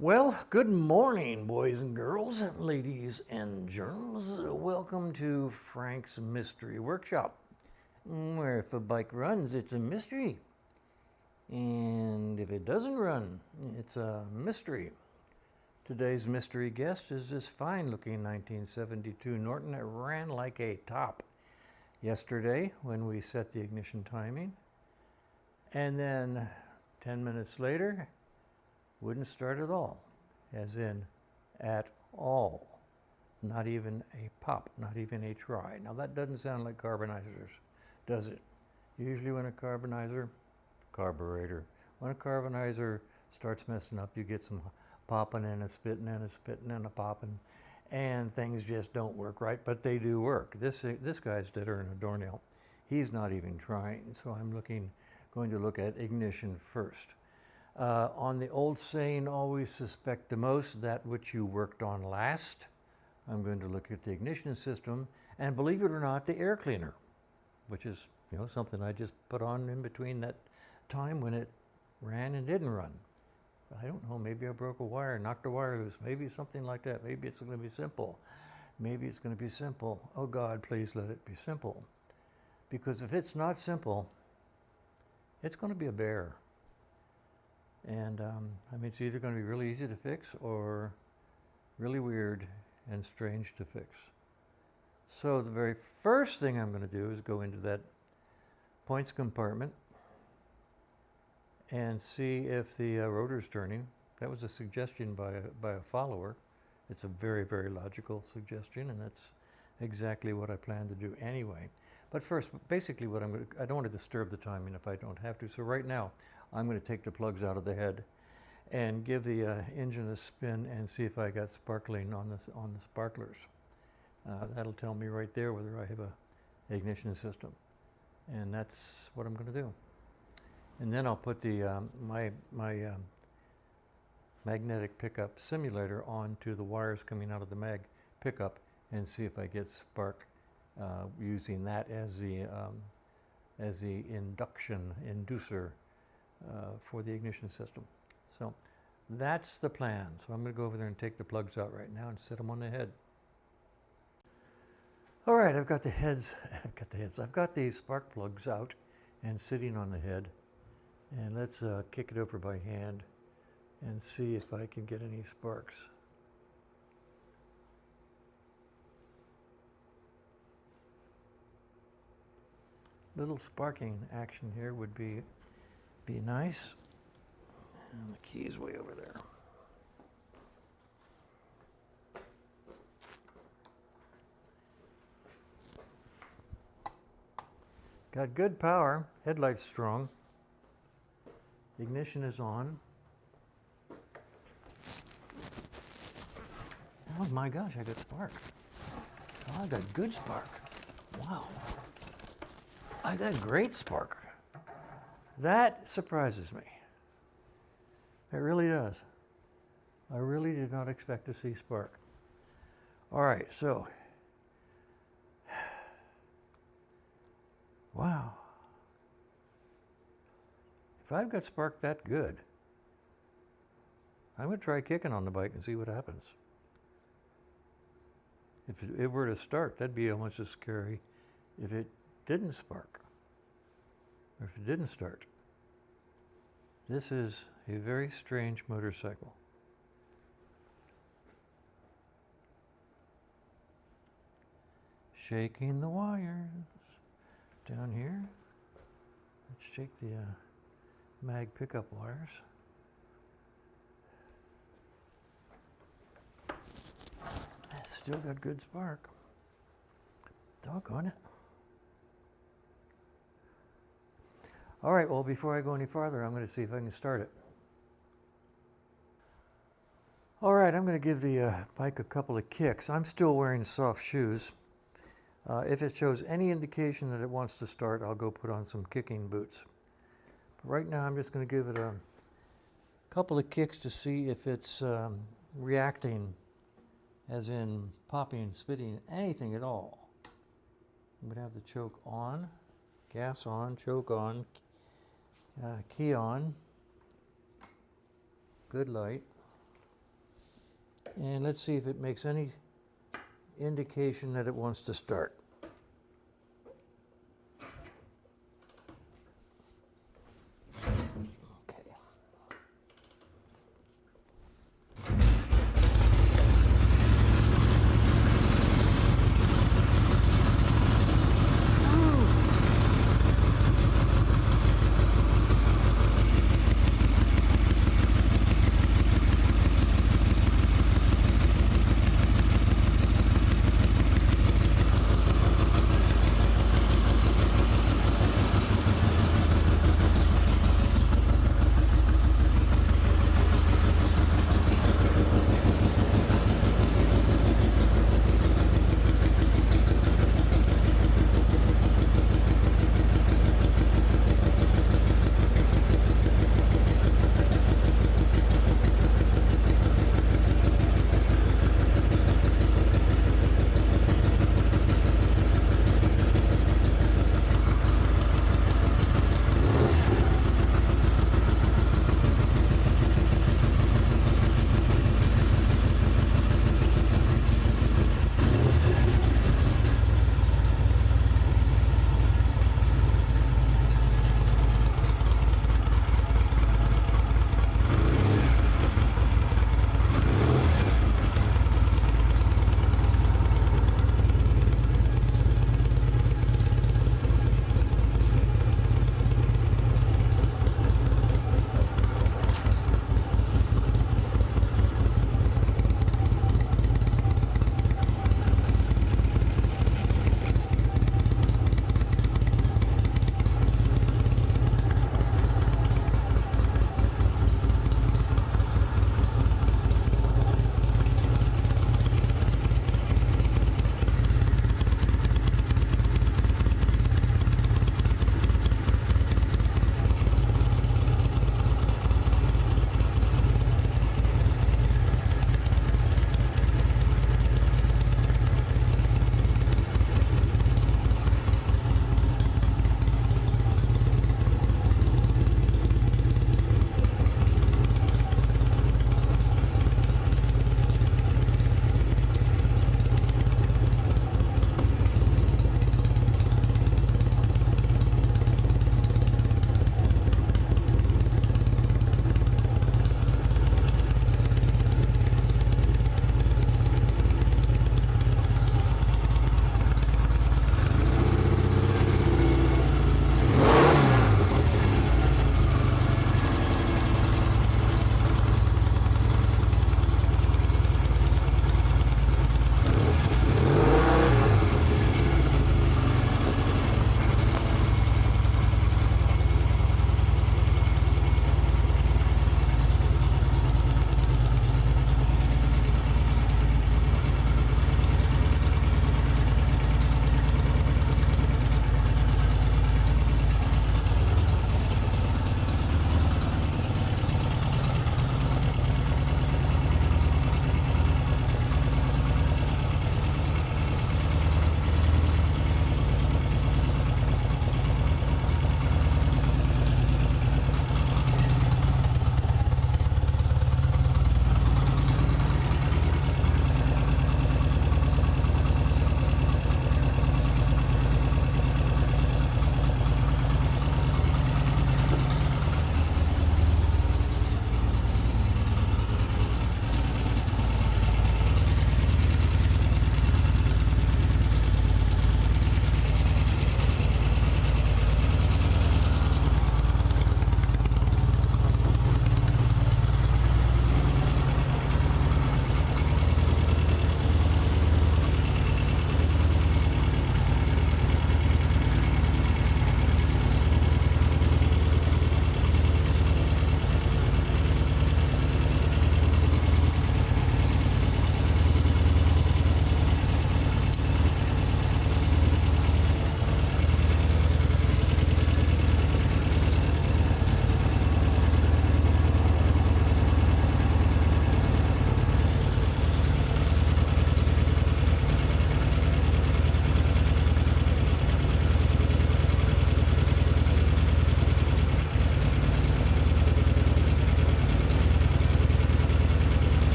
Well, good morning, boys and girls, ladies and germs. Welcome to Frank's Mystery Workshop, where if a bike runs, it's a mystery. And if it doesn't run, it's a mystery. Today's mystery guest is this fine-looking 1972 Norton that ran like a top yesterday when we set the ignition timing. And then 10 minutes later, wouldn't start at all, as in at all. Not even a pop, not even a try. Now that doesn't sound like carbonizers, does it? Usually when a carburetor, when a carbonizer starts messing up, you get some popping and a spitting and a spitting and a popping, and things just don't work right, but they do work. This guy's deader than a doornail. He's not even trying, so I'm going to look at ignition first. On the old saying, always suspect the most, that which you worked on last. I'm going to look at the ignition system, and believe it or not, the air cleaner, which is something I just put on in between that time when it ran and didn't run. I don't know, maybe I broke a wire, knocked a wire loose, maybe something like that. Maybe it's going to be simple. Maybe it's going to be simple. Oh God, please let it be simple. Because if it's not simple, it's going to be a bear. And I mean, it's either going to be really easy to fix or really weird and strange to fix. So the very first thing I'm going to do is go into that points compartment and see if the rotor's turning. That was a suggestion by a follower. It's a very, very logical suggestion, and that's exactly what I plan to do anyway. But first, basically I don't want to disturb the timing if I don't have to. So right now, I'm going to take the plugs out of the head and give the engine a spin and see if I got sparkling on the sparklers. That'll tell me right there whether I have a ignition system. And that's what I'm going to do. And then I'll put the my magnetic pickup simulator onto the wires coming out of the mag pickup and see if I get spark using that as the inducer for the ignition system. So that's the plan. So I'm going to go over there and take the plugs out right now and set them on the head. All right, I've got the spark plugs out and sitting on the head. And let's kick it over by hand and see if I can get any sparks. Little sparking action here would be nice. And the key is way over there. Got good power, headlights strong. Ignition is on. Oh my gosh, I got spark. Oh, I got good spark. Wow. I got great spark. That surprises me. It really does. I really did not expect to see spark. All right, so. Wow. If I've got spark that good, I'm going to try kicking on the bike and see what happens. If it were to start, that'd be almost as scary if it didn't spark, or if it didn't start. This is a very strange motorcycle. Shaking the wires down here. Let's shake the mag pickup wires. Still got good spark. Doggone it. All right, well, before I go any farther, I'm going to see if I can start it. All right, I'm going to give the bike a couple of kicks. I'm still wearing soft shoes. If it shows any indication that it wants to start, I'll go put on some kicking boots. But right now, I'm just going to give it a couple of kicks to see if it's reacting, as in popping, spitting, anything at all. I'm going to have the choke on, gas on, choke on, key on, good light. And let's see if it makes any indication that it wants to start. Okay.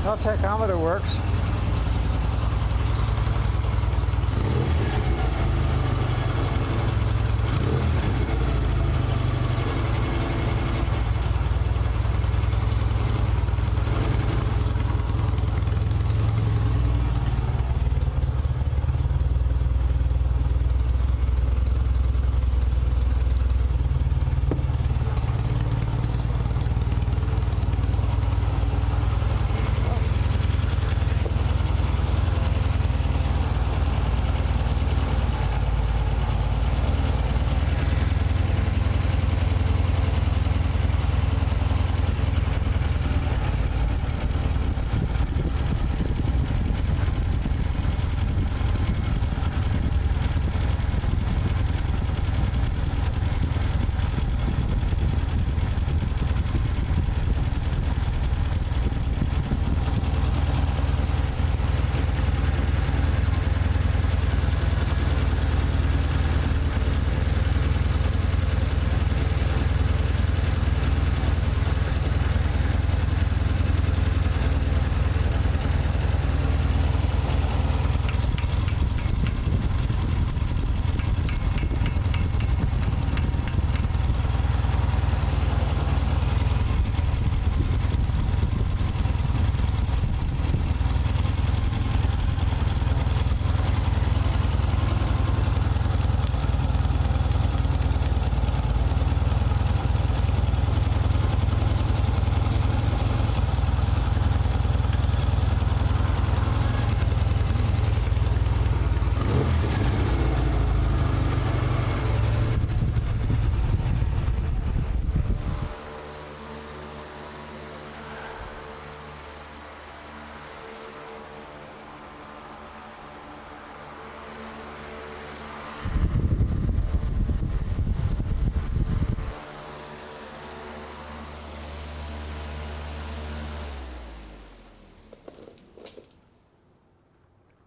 Well, tachometer works.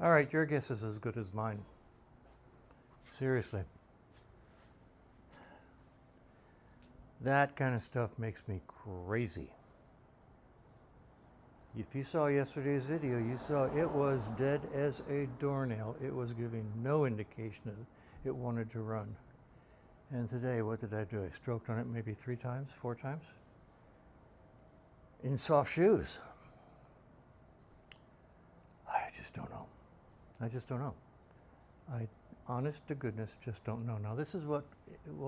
All right, your guess is as good as mine. Seriously. That kind of stuff makes me crazy. If you saw yesterday's video, you saw it was dead as a doornail. It was giving no indication that it wanted to run. And today, what did I do? I stroked on it maybe 3 times, 4 times? In soft shoes. I just don't know. I just don't know. I, honest to goodness, just don't know. Now, this is what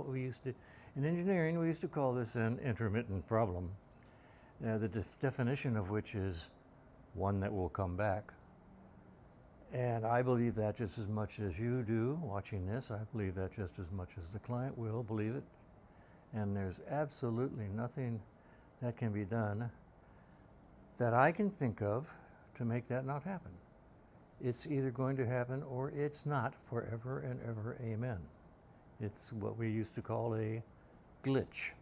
we used to, in engineering, we used to call this an intermittent problem. The definition of which is one that will come back. And I believe that just as much as you do watching this. I believe that just as much as the client will believe it. And there's absolutely nothing that can be done that I can think of to make that not happen. It's either going to happen or it's not, forever and ever, amen. It's what we used to call a glitch.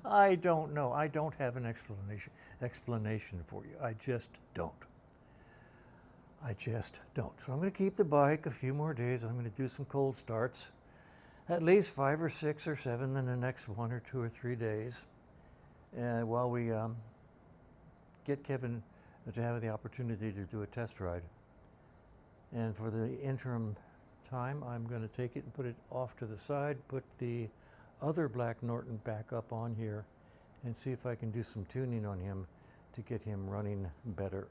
I don't know. I don't have an explanation for you. I just don't. I just don't. So I'm going to keep the bike a few more days. I'm going to do some cold starts, at least 5 or 6 or 7 in the next 1 or 2 or 3 days, while we get Kevin to have the opportunity to do a test ride. And for the interim time, I'm going to take it and put it off to the side, put the other black Norton back up on here, and see if I can do some tuning on him to get him running better.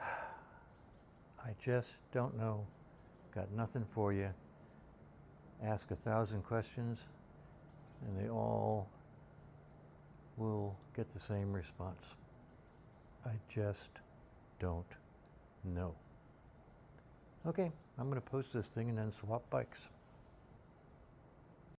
I just don't know. Got nothing for you. Ask 1,000 questions, and they all will get the same response. I just don't know. Okay, I'm going to post this thing and then swap bikes.